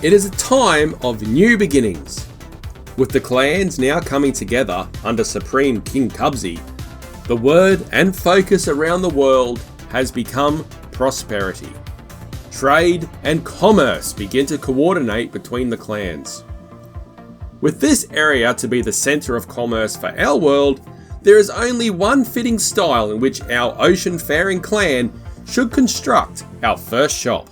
It is a time of new beginnings. With the clans now coming together under Supreme King Cubsy, the word and focus around the world has become prosperity. Trade and commerce begin to coordinate between the clans. With this area to be the centre of commerce for our world, there is only one fitting style in which our ocean-faring clan should construct our first shop.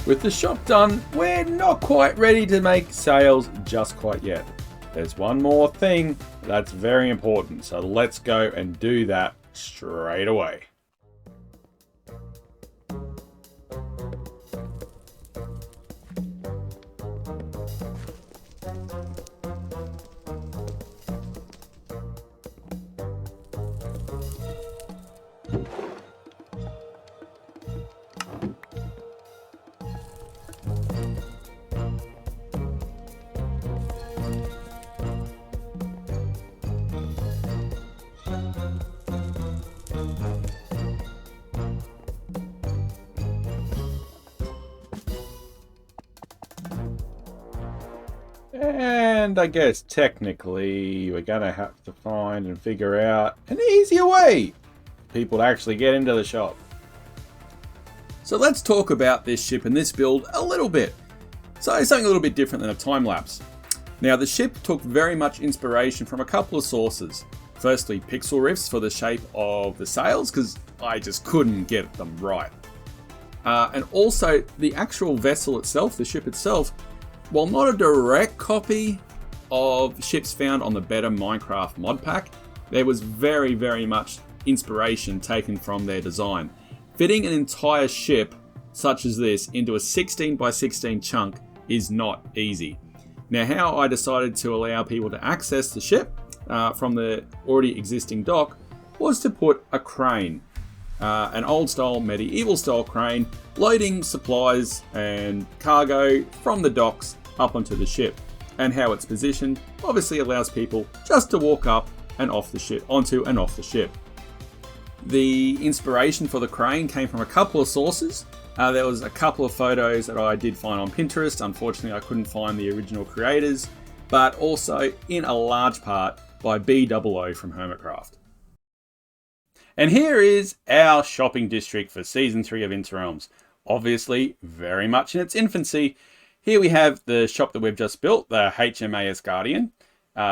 With the shop done, we're not quite ready to make sales just quite yet. There's one more thing that's very important, so let's go and do that straight away. And I guess technically we're going to have to find and figure out an easier way for people to actually get into the shop. So let's talk about this ship and this build a little bit. So something a little bit different than a time lapse. Now the ship took very much inspiration from a couple of sources. Firstly, pixel riffs for the shape of the sails, because I just couldn't get them right. And also the actual vessel itself, the ship itself, while not a direct copy of ships found on the better Minecraft mod pack, there was very, very much inspiration taken from their design. Fitting an entire ship such as this into a 16 by 16 chunk is not easy. Now, how I decided to allow people to access the ship from the already existing dock was to put a crane, an old style medieval style crane, loading supplies and cargo from the docks up onto the ship. And how it's positioned obviously allows people just to walk up and off the ship, onto and off the ship. The inspiration for the crane came from a couple of sources. There was a couple of photos that I did find on Pinterest. Unfortunately, I couldn't find the original creators, but also in a large part by B00 from Hermitcraft. And here is our shopping district for Season 3 of Interrealms. Obviously, very much in its infancy. Here we have the shop that we've just built, the HMAS Guardian,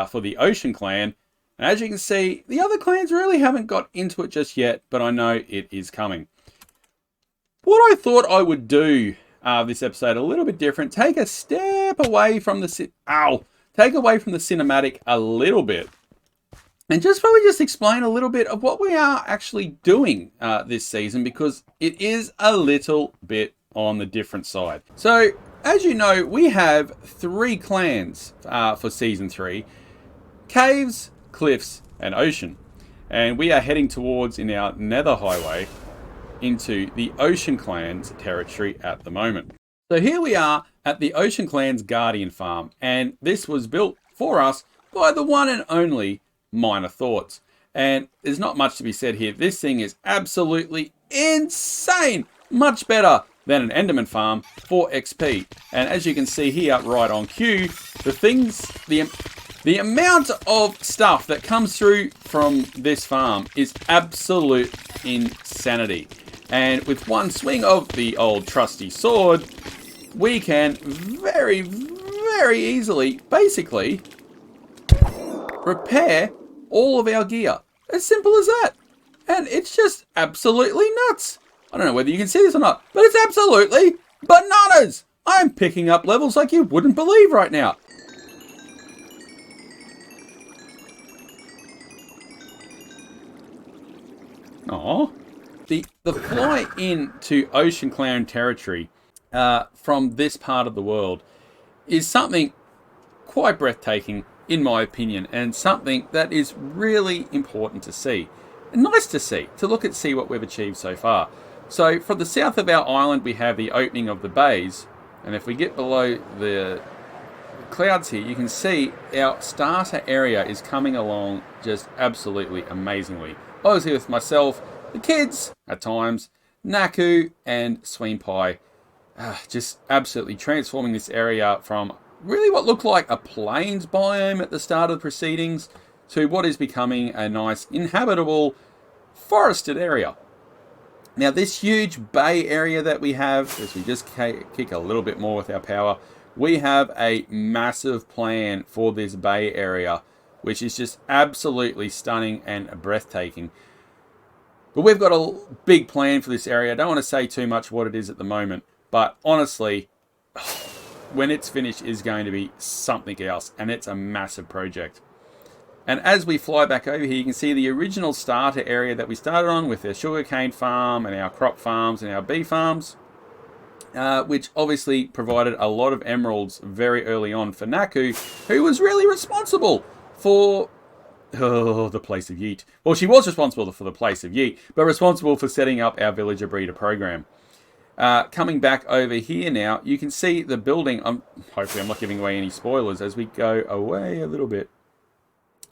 for the Ocean Clan. And as you can see, the other clans really haven't got into it just yet, but I know it is coming. What I thought I would do this episode a little bit different, take a step away from the cinematic a little bit, and probably just explain a little bit of what we are actually doing this season, because it is a little bit on the different side. So, as you know, we have 3 clans for Season 3. Caves, Cliffs, and Ocean. And we are heading towards, in our nether highway, into the Ocean Clan's territory at the moment. So here we are at the Ocean Clan's Guardian Farm, and this was built for us by the one and only Minor Thoughts. And there's not much to be said here. This thing is absolutely insane! Much better than an Enderman farm for XP. And as you can see here, right on cue, the amount of stuff that comes through from this farm is absolute insanity. And with one swing of the old trusty sword, we can very, very easily, basically, repair all of our gear. As simple as that. And it's just absolutely nuts. I don't know whether you can see this or not, but it's absolutely bananas. I'm picking up levels like you wouldn't believe right now. Aww. The fly into Ocean Clan territory from this part of the world is something quite breathtaking, in my opinion, and something that is really important to see. And nice to see, to look and see what we've achieved so far. So from the south of our island, we have the opening of the bays. And if we get below the clouds here, you can see our starter area is coming along just absolutely amazingly. Obviously with myself, the kids at times, Naku and Sween Pie, just absolutely transforming this area from really what looked like a plains biome at the start of the proceedings to what is becoming a nice inhabitable forested area. Now this huge bay area that we have, as we just kick a little bit more with our power, we have a massive plan for this bay area, which is just absolutely stunning and breathtaking. But we've got a big plan for this area. I don't want to say too much what it is at the moment, but honestly, when it's finished, is going to be something else, and it's a massive project. And as we fly back over here, you can see the original starter area that we started on with our sugarcane farm and our crop farms and our bee farms, which obviously provided a lot of emeralds very early on for Naku, who was really responsible for the Place of Yeet. Well, she was responsible for the Place of Yeet, but responsible for setting up our Villager Breeder program. Coming back over here now, you can see the building. Hopefully I'm not giving away any spoilers as we go away a little bit.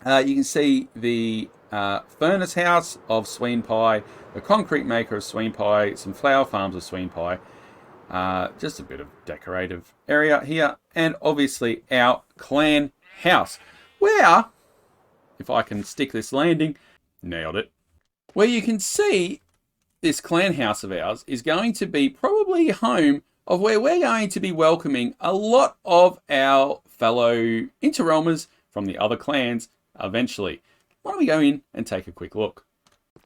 You can see the furnace house of Sween Pie, the concrete maker of Sween Pie, some flower farms of Sween Pie, just a bit of decorative area here, and obviously our clan house, where, if I can stick this landing, nailed it, where you can see this clan house of ours is going to be probably home of where we're going to be welcoming a lot of our fellow Interrealmers from the other clans eventually. Why don't we go in and take a quick look?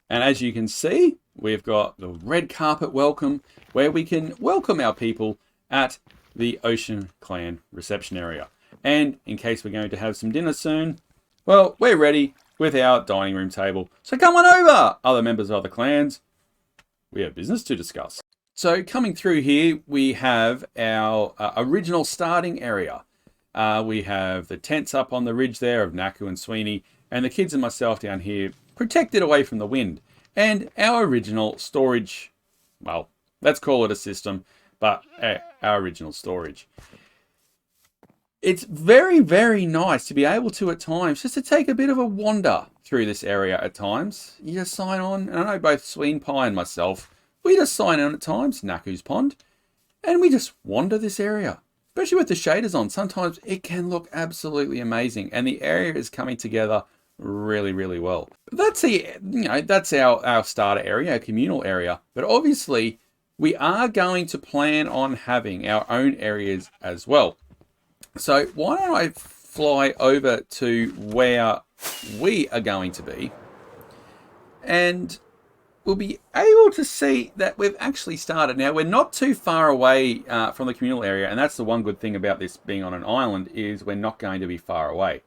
And as you can see, we've got the red carpet welcome where we can welcome our people at the Ocean Clan reception area. And in case we're going to have some dinner soon, well, we're ready with our dining room table. So come on over, other members of other clans. We have business to discuss. So coming through here, we have our original starting area. We have the tents up on the ridge there of Naku and Sweeney, and the kids and myself down here, protected away from the wind. And our original storage, well, let's call it a system, but our original storage. It's very, very nice to be able to, at times, just to take a bit of a wander through this area at times. You just sign on, and I know both Sween Pie and myself, we just sign on at times, Naku's Pond, and we just wander this area. Especially with the shaders on, sometimes it can look absolutely amazing, and the area is coming together really, really well. That's that's our starter area, our communal area. But obviously, we are going to plan on having our own areas as well. So why don't I fly over to where we are going to be, and we'll be able to see that we've actually started. Now, we're not too far away from the communal area, and that's the one good thing about this being on an island, is we're not going to be far away.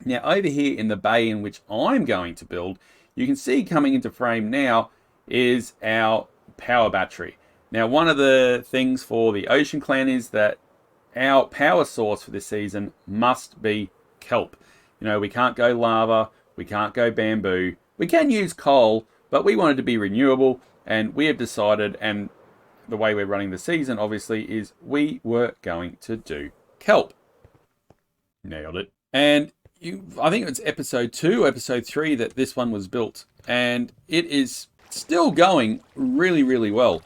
Now, over here in the bay in which I'm going to build, you can see coming into frame now is our power battery. Now, one of the things for the Ocean Clan is that our power source for this season must be kelp. You know, we can't go lava, we can't go bamboo, we can use coal, but we wanted to be renewable, and we have decided, and the way we're running the season, obviously, is we were going to do kelp. Nailed it. And I think it's episode 2, episode 3 that this one was built, and it is still going really, really well.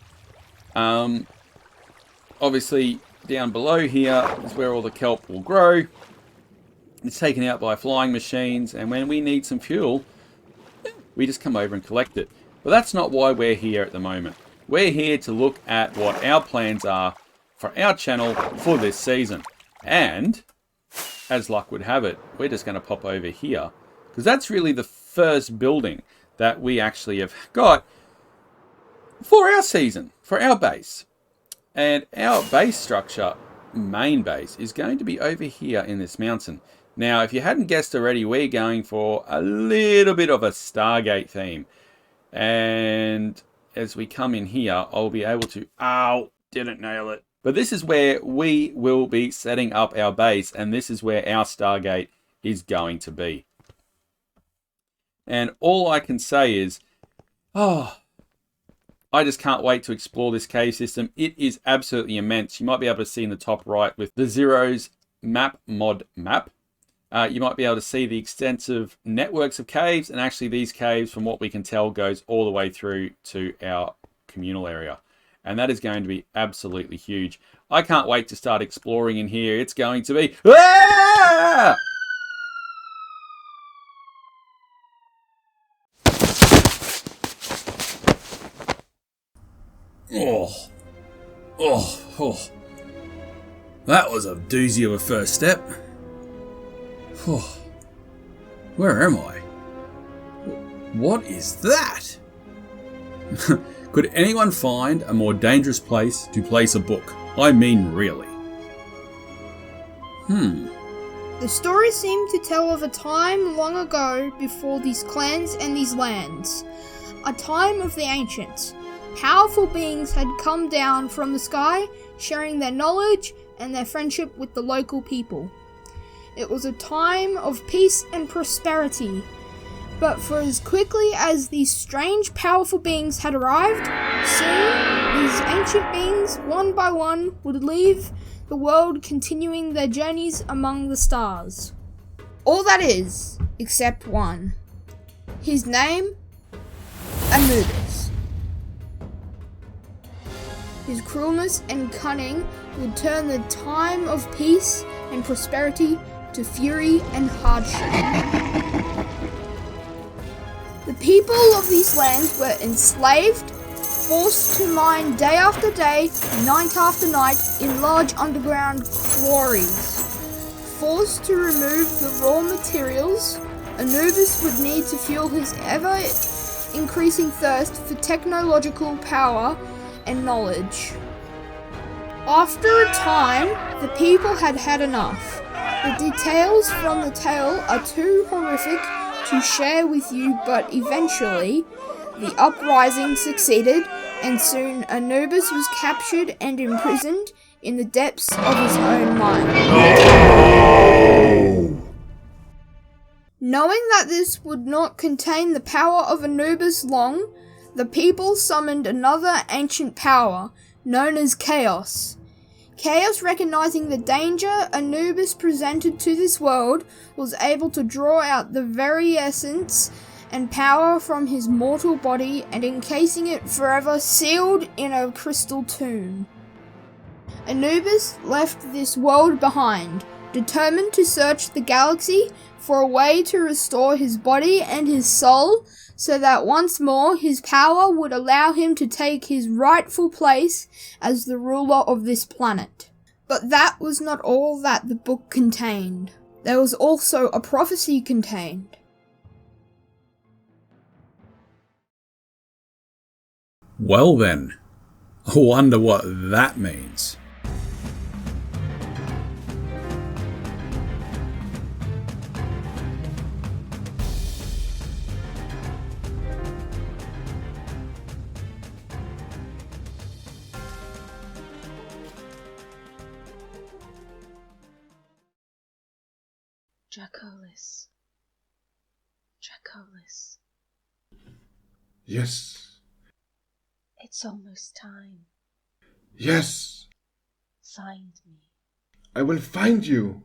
Obviously, down below here is where all the kelp will grow. It's taken out by flying machines, and when we need some fuel, we just come over and collect it. But that's not why we're here at the moment. We're here to look at what our plans are for our channel for this season. And as luck would have it, we're just going to pop over here because that's really the first building that we actually have got for our season, for our base. And our base structure, main base, is going to be over here in this mountain. Now, if you hadn't guessed already, we're going for a little bit of a Stargate theme. And as we come in here, I'll be able to... Ow! Didn't nail it. But this is where we will be setting up our base, and this is where our Stargate is going to be. And all I can say is, I just can't wait to explore this cave system. It is absolutely immense. You might be able to see in the top right with the Zero's map mod map. You might be able to see the extensive networks of caves, and actually these caves, from what we can tell, goes all the way through to our communal area. And that is going to be absolutely huge. I can't wait to start exploring in here. It's going to be... Ah! Oh. That was a doozy of a first step. Where am I? What is that? Could anyone find a more dangerous place to place a book? I mean, really. The story seemed to tell of a time long ago before these clans and these lands. A time of the ancients. Powerful beings had come down from the sky, sharing their knowledge and their friendship with the local people. It was a time of peace and prosperity. But for as quickly as these strange, powerful beings had arrived, soon these ancient beings, one by one, would leave the world, continuing their journeys among the stars. All that is, except one. His name, Anubis. His cruelness and cunning would turn the time of peace and prosperity to fury and hardship. The people of these lands were enslaved, forced to mine day after day, night after night in large underground quarries. Forced to remove the raw materials, Anubis would need to fuel his ever-increasing thirst for technological power and knowledge. After a time, the people had had enough. The details from the tale are too horrific to share with you, but eventually the uprising succeeded, and soon Anubis was captured and imprisoned in the depths of his own mind. Knowing that this would not contain the power of Anubis long, the people summoned another ancient power, known as Chaos. Chaos, recognizing the danger Anubis presented to this world, was able to draw out the very essence and power from his mortal body and encasing it forever sealed in a crystal tomb. Anubis left this world behind, determined to search the galaxy for a way to restore his body and his soul, so that once more his power would allow him to take his rightful place as the ruler of this planet. But that was not all that the book contained. There was also a prophecy contained. Well then, I wonder what that means. Dracolis. Dracolis. Yes. It's almost time. Yes. Find me. I will find you.